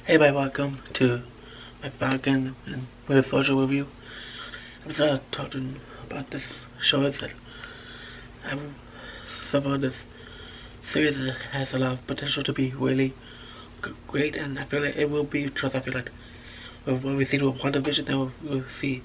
Hey everybody, welcome to my Falcon and with social review. I'm just talking about this show is that so far this series has a lot of potential to be really great, and I feel like it will be because I feel like when we see with WandaVision, and we'll see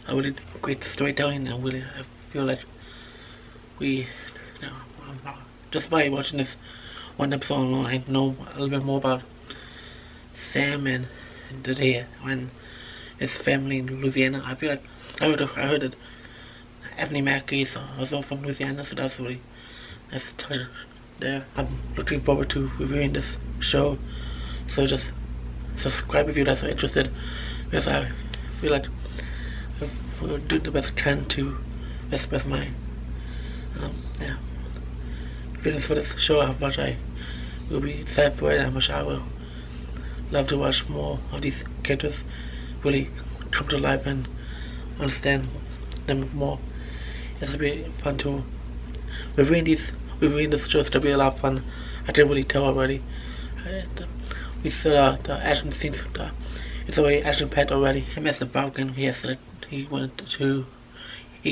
a really great storytelling, and really I feel like just by watching this one episode alone, I know a little bit more about Sam and the day when his family in Louisiana. I feel like I heard that Anthony Mackie is also from Louisiana, so that's really nice touch there. I'm looking forward to reviewing this show, so just subscribe if you're not so interested, because I feel like we'll do the best I can to express my feelings for this show, how much I will be excited for it, and how much I will love to watch more of these characters really come to life and understand them more. It'll be fun to reviewing this shows. It'll be a lot of fun. I can really tell already. We saw the action scenes. It's already action packed already. Him as the Falcon, he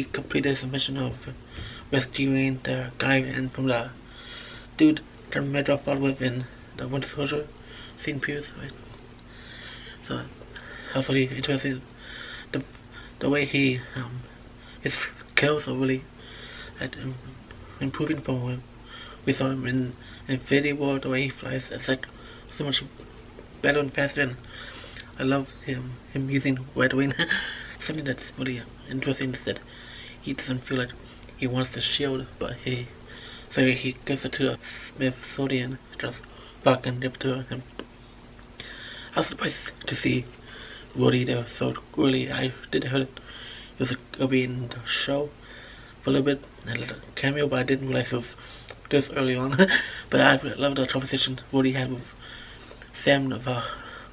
completed his mission of rescuing the guy and from the dude that Metro fought with in the Winter Soldier scene previous, right? So that's really interesting. The way his skills are really improving from when we saw him in Infinity War. The way he flies, it's like so much better and faster, and I love him using Red Wing. Something that's really interesting is that he doesn't feel like he wants the shield, but he gives it to a Smithsonian, just fucking give it to him. I was surprised to see Woody there, so really I did hear it was gonna be in the show for a little bit, a little cameo, but I didn't realize it was this early on. But I love the conversation Woody had with Sam about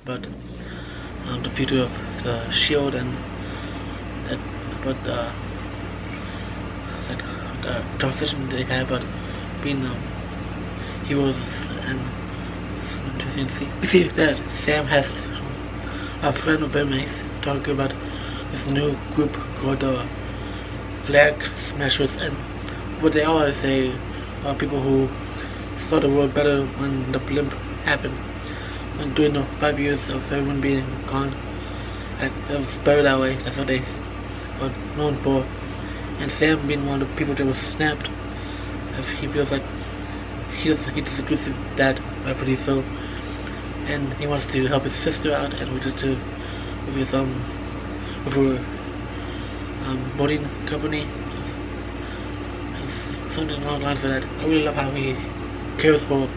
the future of the shield, and about the conversation they had about being heroes, and it's interesting to see. We see that Sam has a friend of him, and he's talking about this new group called the Flag Smashers, and what they are is people who saw the world better when the blimp happened, and during the 5 years of everyone being gone, and it was better that way. That's what they are known for. And Sam being one of the people that was snapped, he feels like he disagrees with that, rightfully so, and he wants to help his sister out, and with her boating company, and something along the lines of that. I really love how he cares for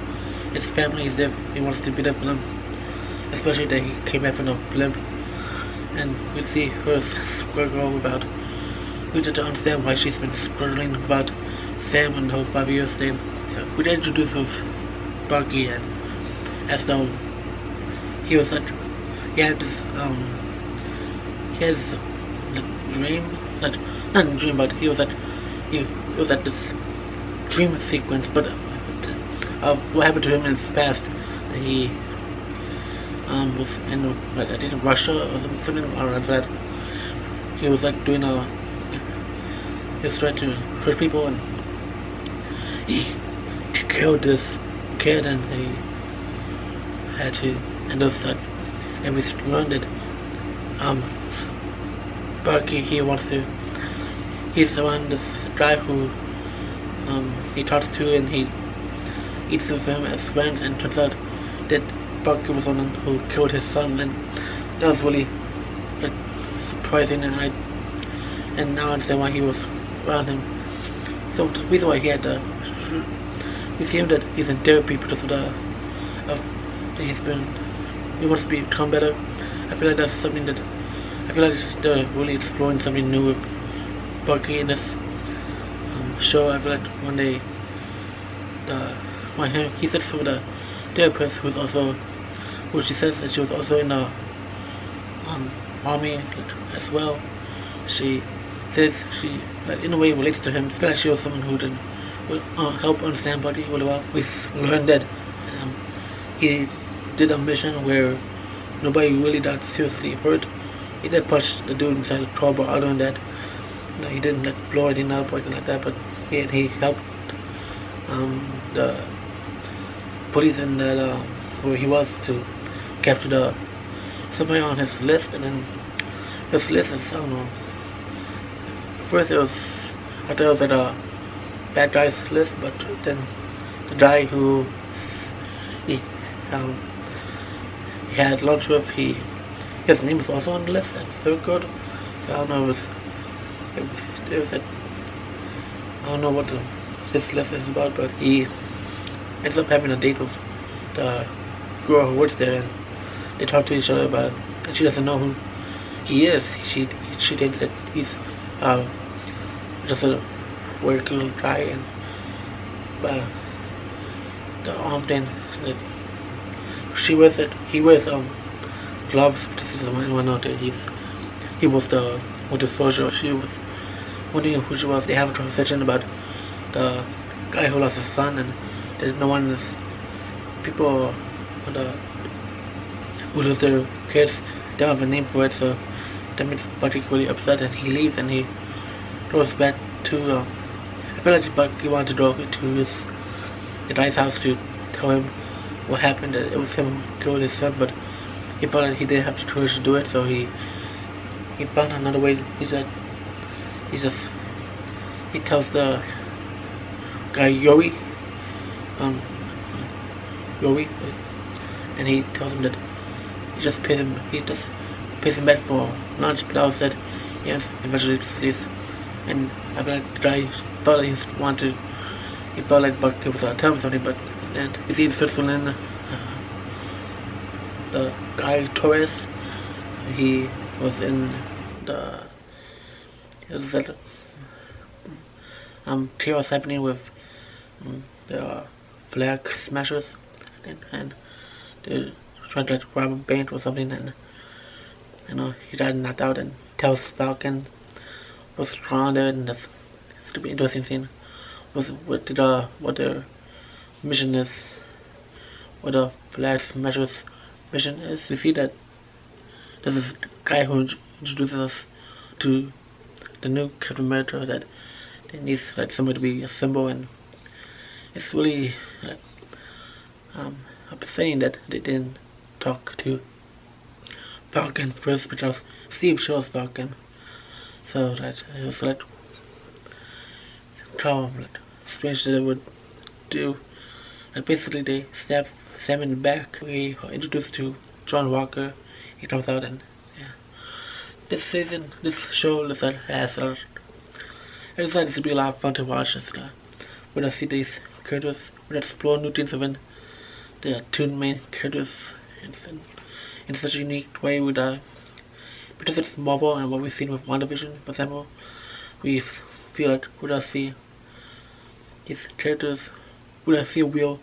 his family as if he wants to be there for them, especially that he came back from the blimp, and we see her struggle about. We get to understand why she's been struggling about Sam and the whole 5 years thing. So we get introduced with Bucky, and as though he was like, he had this dream, not a dream, but he was at this dream sequence, but of what happened to him in his past. He was in I think Russia or something around that. He was like doing he was trying to hurt people, and he killed this kid, and he had to, and we learned that Bucky, he's the one, this guy who he talks to, and he eats with him as friends, and turns out that Bucky was the one who killed his son, and that was really surprising, and now I understand why he was around him. So the reason why he see him that he's in therapy because of he wants to become better. I feel like that's something that I feel like they're really exploring something new with Bucky in this show. I feel like when he said for the therapist, who she says that she was also in the army as well. She says she in a way relates to him. It's like she was someone who didn't help understand Bucky really well. We learned that he did a mission where nobody really got seriously hurt. He did push the dude inside the car, but other than that, he didn't blow anything up or anything like that. But he helped the police in that where he was to capture somebody on his list, and then his list is, I don't know. First I thought it was at a bad guy's list, but then the guy who he had lunch with, his name was also on the list at third grade. So I don't know if I don't know what his list is about, but he ends up having a date with the girl who works there, and they talk to each other about it, and she doesn't know who he is. She thinks that he's just a regular guy, and the arm thing that he wears gloves. This is the one out there. He was with the soldier. She was wondering who she was. They have a conversation about the guy who lost his son, and there's no one is people who lose their kids. They don't have a name for it, so that makes Bucky really upset, and he leaves and he goes back to. I feel like Bucky wanted to go to the guy's house to tell him what happened. That it was him who killed his son, but he felt like he didn't have the courage to do it, so he found another way. He tells the guy Yori, and he tells him that he just pays him back for lunch, but I said yes, eventually sleeps. And I feel like the guy felt like he felt like Bucky was trying to tell him something, but then you see in Switzerland, the guy Torres, he was in chaos happening with the flag smashers, and they're trying to rob a bank or something, and he got knocked out, and tells Falcon what's going on there, and that's to be interesting scene. What their mission is, what the flag smashers mission is. We see that there's this guy who introduces us to the new Captain America, that it needs like somebody to be a symbol, and it's really upsetting that they didn't talk to Falcon first, because Steve chose Falcon, so that it was like strange that they would do. And basically they stab Sam in the back. We are introduced to John Walker. He comes out, and this show has I decided this would be a lot of fun to watch. When I see these characters, when I explore new things within the two main characters in such a unique way, because it's Marvel and what we've seen with WandaVision, for example, we feel like we see these characters, we see real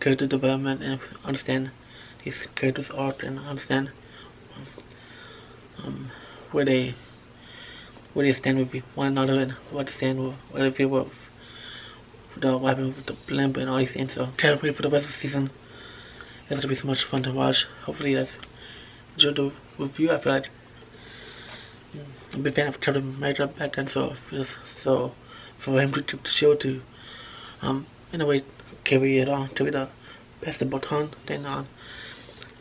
character development, and understand these characters' arc, and understand where they stand with one another, and what they feel with what happened with the blimp and all these things. So can't wait for the rest of the season. It's gonna be so much fun to watch. Hopefully that's enjoyed the review. I feel like I'm a big fan of Captain America back then, so for him to keep the show to in a way carry it on, pass the baton then on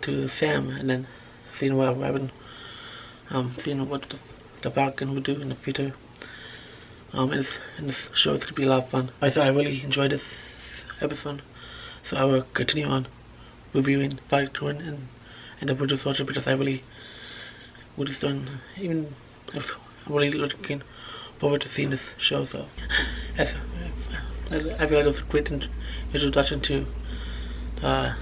to Sam, and then seeing what happened, seeing what the Falcon would do in the future. In this show, it's gonna be a lot of fun. So I really enjoyed this episode, so I will continue on reviewing Falcon and the Winter Soldier, because I really would have done, even I'm really looking forward to seeing this show. So I feel like it was a great introduction to the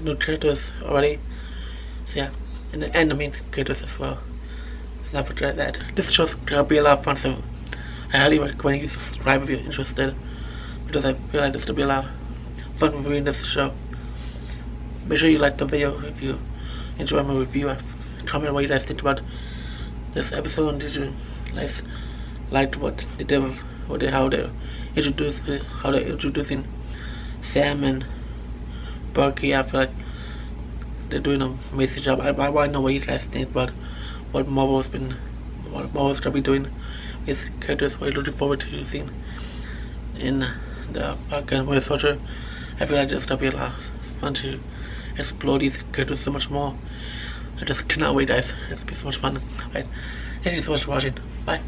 new characters already. So yeah, and the main characters as well. Let's not forget that. This show's gonna be a lot of fun, so I highly recommend you subscribe if you're interested, because I feel like this will be a lot of fun reviewing this show. Make sure you like the video if you enjoy my review. Comment what you guys think about this episode, and did you like what they did with how they're introducing Sam and Bucky, I feel like they're doing an amazing job. I want to know what you guys think about what Marvel's going to be doing with characters. What you're looking forward to seeing in the Falcon Winter Soldier. I feel like it's going to be a lot of fun to explore these characters so much more. I just cannot wait, guys. It's going to be so much fun. Alright, thank you so much for watching. Bye.